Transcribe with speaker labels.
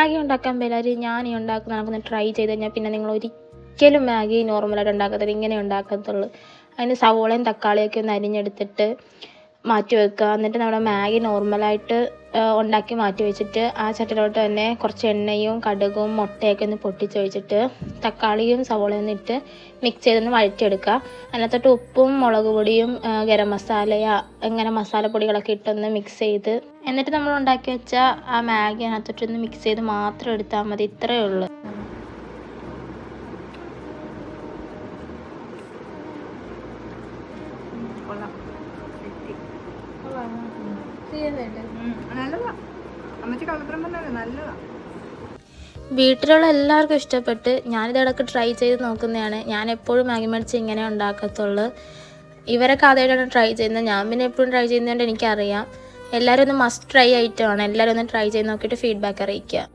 Speaker 1: Maggi ഉണ്ടാക്കാൻ എല്ലാവരും ഞാൻ ഉണ്ടാക്കുന്ന നമുക്കൊന്ന് ട്രൈ ചെയ്ത് കഴിഞ്ഞാൽ പിന്നെ നിങ്ങൾ ഒരിക്കലും മാഗി നോർമലായിട്ട് ഉണ്ടാക്കത്തില്ല, ഇങ്ങനെ ഉണ്ടാക്കത്തുള്ളൂ. അതിന് സവോളയും തക്കാളിയൊക്കെ ഒന്ന് അരിഞ്ഞെടുത്തിട്ട് മാറ്റി വെക്കുക. എന്നിട്ട് നമ്മുടെ മാഗി നോർമലായിട്ട് ഉണ്ടാക്കി മാറ്റി വെച്ചിട്ട് ആ ചട്ടിയിലോട്ട് തന്നെ കുറച്ച് എണ്ണയും കടുകും മുട്ടയൊക്കെ ഒന്ന് പൊട്ടിച്ചൊഴിച്ചിട്ട് തക്കാളിയും സവോളയും ഒന്ന് ഇട്ട് മിക്സ് ചെയ്തൊന്ന് വഴറ്റിയെടുക്കുക. അതിനകത്തോട്ട് ഉപ്പും മുളക് പൊടിയും ഗരം മസാലയോ അങ്ങനെ മസാലപ്പൊടികളൊക്കെ ഇട്ടൊന്ന് മിക്സ് ചെയ്ത് എന്നിട്ട് നമ്മൾ ഉണ്ടാക്കി വെച്ച ആ മാഗി അതിനകത്തോട്ടൊന്ന് മിക്സ് ചെയ്ത് മാത്രം എടുത്താൽ മതി. ഇത്രയേ ഉള്ളൂ. വീട്ടിലുള്ള എല്ലാവർക്കും ഇഷ്ടപ്പെട്ട്. ഞാനിത് ഇടയ്ക്ക് ട്രൈ ചെയ്ത് നോക്കുന്നതാണ്. ഞാൻ എപ്പോഴും മാഗി മേടിച്ച് ഇങ്ങനെ ഉണ്ടാക്കത്തുള്ളൂ. ഇവരൊക്കെ ആദ്യമായിട്ടാണ് ട്രൈ ചെയ്യുന്നത്. ഞാൻ പിന്നെ എപ്പോഴും ട്രൈ ചെയ്യുന്നതുകൊണ്ട് എനിക്കറിയാം. എല്ലാവരും ഒന്ന് മസ്റ്റ് ട്രൈ ഐറ്റമാണ്. എല്ലാവരും ഒന്ന് ട്രൈ ചെയ്ത് നോക്കിയിട്ട് ഫീഡ്ബാക്ക് അറിയിക്കുക.